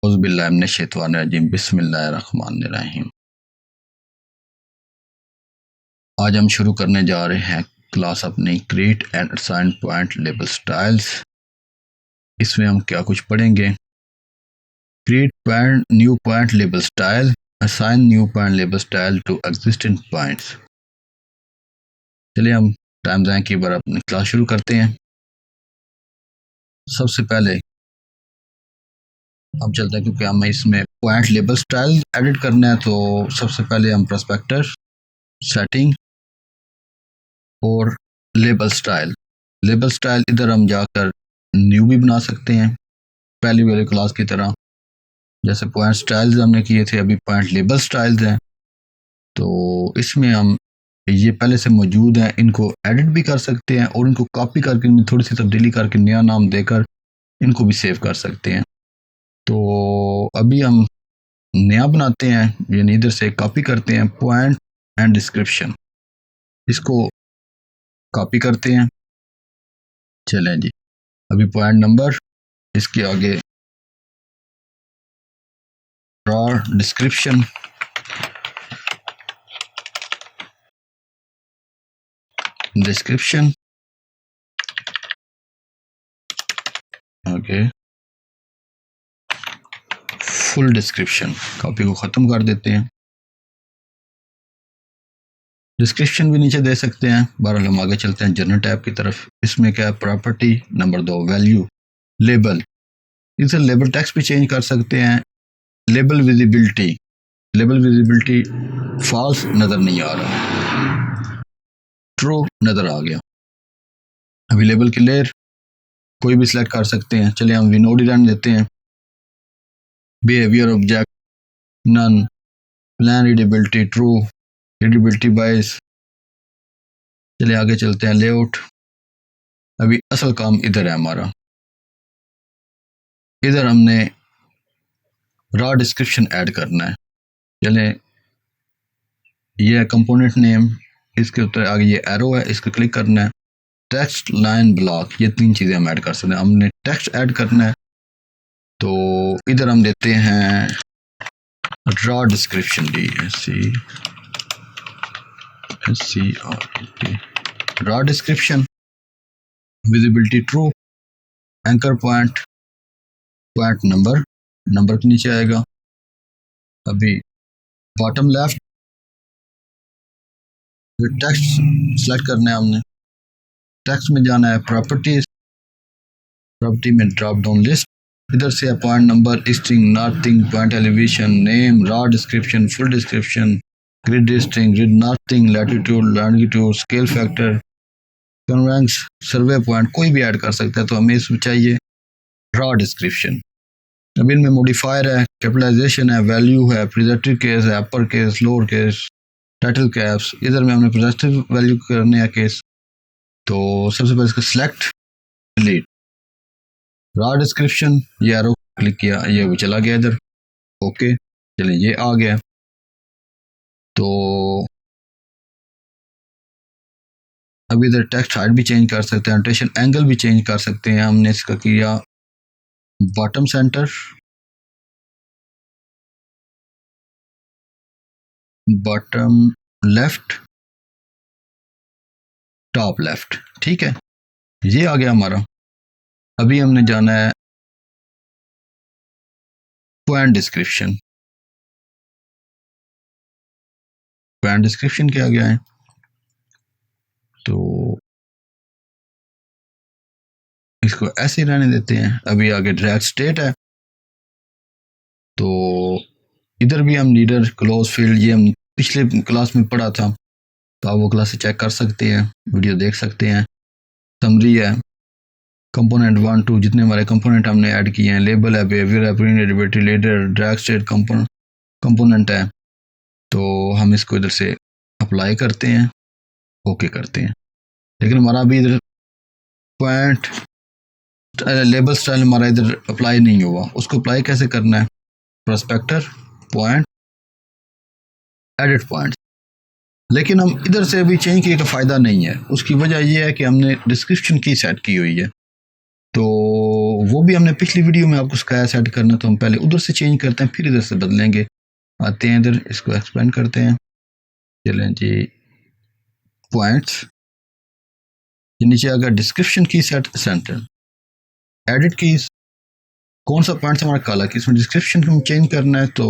औज़ुबिल्लाहि मिनश्शैतानिर्रजीम बिस्मिल्लाहिर्रहमानिर्रहीम। आज हम शुरू करने जा रहे हैं क्लास अपनी create and assign point label styles. इसमें हम क्या कुछ पढ़ेंगे? Create point new point label style, assign new point label style to existing points. चलिए हम टाइम ज़ाया की बार अपनी क्लास शुरू करते हैं। सबसे पहले हम चलते हैं, क्योंकि हमें इसमें पॉइंट लेबल स्टाइल एडिट करना है, तो सबसे पहले हम पर्सपेक्टर, सेटिंग और लेबल स्टाइल इधर हम जाकर न्यू भी बना सकते हैं पहली वाली क्लास की तरह। जैसे पॉइंट स्टाइल्स हमने किए थे, अभी पॉइंट लेबल स्टाइल्स हैं, तो इसमें हम ये पहले से मौजूद हैं, इनको एडिट भी कर सकते हैं और इनको कॉपी करके इनमें थोड़ी सी तब्दीली करके नया नाम देकर इनको भी सेव कर सकते हैं। तो अभी हम नया बनाते हैं, यानी इधर से कॉपी करते हैं पॉइंट एंड डिस्क्रिप्शन, इसको कॉपी करते हैं। चलें जी, अभी पॉइंट नंबर, इसके आगे draw description, okay, full description. Copy को ख़त्म कर देते हैं, डिस्क्रिप्शन भी नीचे दे सकते हैं। बहरहाल हम आगे चलते हैं जनरल टैब की तरफ। इसमें क्या है? Property number 2, value, label. इसे लेबल टेक्स्ट भी चेंज कर सकते हैं। लेबल विजिबिलिटी फॉल्स नज़र नहीं आ रहा, ट्रू नज़र आ गया। अभी लेबल की लेयर कोई भी सिलेक्ट कर सकते हैं। चलिए हम विनोड रन देते हैं। Behaviour object none, plan readability true, readability bias. चलिए आगे चलते हैं, लेआउट। अभी असल काम इधर है हमारा, इधर हमने रॉ डिस्क्रिप्शन ऐड करना है। चलें, ये कंपोनेंट नेम, इसके ऊपर आगे ये एरो है, इसको क्लिक करना है। टेक्स्ट, लाइन, ब्लॉक, ये 3 चीज़ें हम ऐड कर सकते हैं। हमने टेक्स्ट ऐड करना है, तो इधर हम देते हैं raw description, raw description, visibility true, anchor point, point number के नीचे आएगा। अभी बॉटम लेफ्ट टेक्स्ट सेलेक्ट करना है हमने। टेक्स्ट में जाना है प्रॉपर्टी में ड्रॉप डाउन लिस्ट, इधर से point number, string, nothing, point elevation, name, raw description, full description, grid string, grid nothing, latitude, longitude, scale factor, convergence, survey point, कोई भी ऐड कर सकता है। तो हमें इसमें चाहिए रॉ डिस्क्रिप्शन। अब इनमें मॉडिफायर है, कैपिटलाइजेशन है, वैल्यू है, प्रेजेंटिव केस है, upper case, lower case, title caps. इधर में हमने प्रेजेंटिव वैल्यू करने हैं केस, तो सबसे पहले इसको सिलेक्ट, डिलीट, रॉ डिस्क्रिप्शन, ये एरो क्लिक किया, ये वो चला गया इधर। ओके, चलिए ये आ गया। तो अभी इधर टेक्स्ट हाइट भी चेंज कर सकते हैं, रोटेशन एंगल भी चेंज कर सकते हैं। हमने इसका किया bottom centre, bottom left, top left, ठीक है, ये आ गया हमारा। अभी हमने जाना है पॉइंट डिस्क्रिप्शन क्या गया है, तो इसको ऐसे ही रहने देते हैं। अभी आगे ड्रैग स्टेट है, तो इधर भी हम लीडर, क्लोज फील्ड, ये हम पिछले क्लास में पढ़ा था, तो आप वो क्लास से चेक कर सकते हैं, वीडियो देख सकते हैं। समरी है, कंपोनेंट 1 2 जितने हमारे कंपोनेंट हमने ऐड किए हैं। लेबल है, बिहेवियर है, print editability, leader, drag state component है, तो हम इसको इधर से अप्लाई करते हैं, ओके करते हैं। लेकिन हमारा अभी इधर पॉइंट लेबल स्टाइल हमारा इधर अप्लाई नहीं हुआ। उसको अप्लाई कैसे करना है? Prospector, point, edit point. लेकिन हम इधर से भी चेंज किए का फ़ायदा नहीं है। उसकी वजह यह है कि हमने डिस्क्रिप्शन की सेट की हुई है, तो वो भी हमने पिछली वीडियो में आपको सिखाया सेट करना, तो हम पहले उधर से चेंज करते हैं फिर इधर से बदलेंगे। आते हैं इधर, इसको एक्सपेंड करते हैं। चलें जी, पॉइंट्स, नीचे अगर डिस्क्रिप्शन की सेट सेंट्रल, एडिट की कौन सा पॉइंट हमारा काला की, इसमें डिस्क्रिप्शन को चेंज करना है तो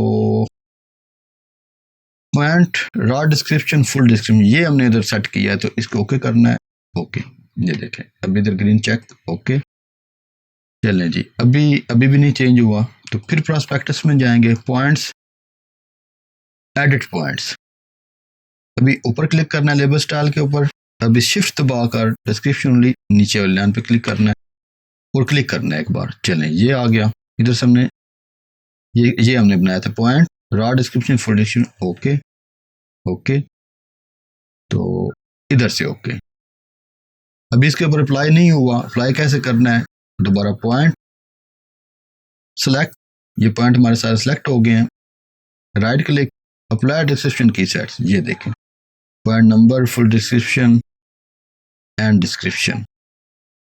point raw description full description ये हमने इधर सेट किया है, तो इसको ओके करना है। ओके, ये देखें अब इधर ग्रीन चेक, ओके। चलें जी, अभी भी नहीं चेंज हुआ, तो फिर प्रॉस्पेक्टस में जाएंगे, पॉइंट्स, एडिट पॉइंट्स, अभी ऊपर क्लिक करना है लेबल स्टाइल के ऊपर, अभी शिफ्ट दबाकर डिस्क्रिप्शन ओनली नीचे वाले लाइन पे क्लिक करना है और क्लिक करना है एक बार। चलें, ये आ गया, इधर से हमने ये हमने बनाया था point raw description full description, okay okay, तो इधर से ओके। अभी इसके ऊपर अप्लाई नहीं हुआ, अप्लाई कैसे करना है, दोबारा पॉइंट सेलेक्ट, ये पॉइंट हमारे सारे सेलेक्ट हो गए हैं, राइट क्लिक, अप्लाई डिस्क्रिप्शन की सेट्स, ये देखें point number, full description and description,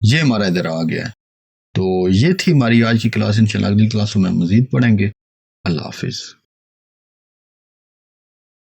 ये हमारा इधर आ गया है। तो ये थी हमारी आज की क्लास, इंशाल्लाह अगली क्लास में मजीद पढ़ेंगे। अल्लाह हाफिज़।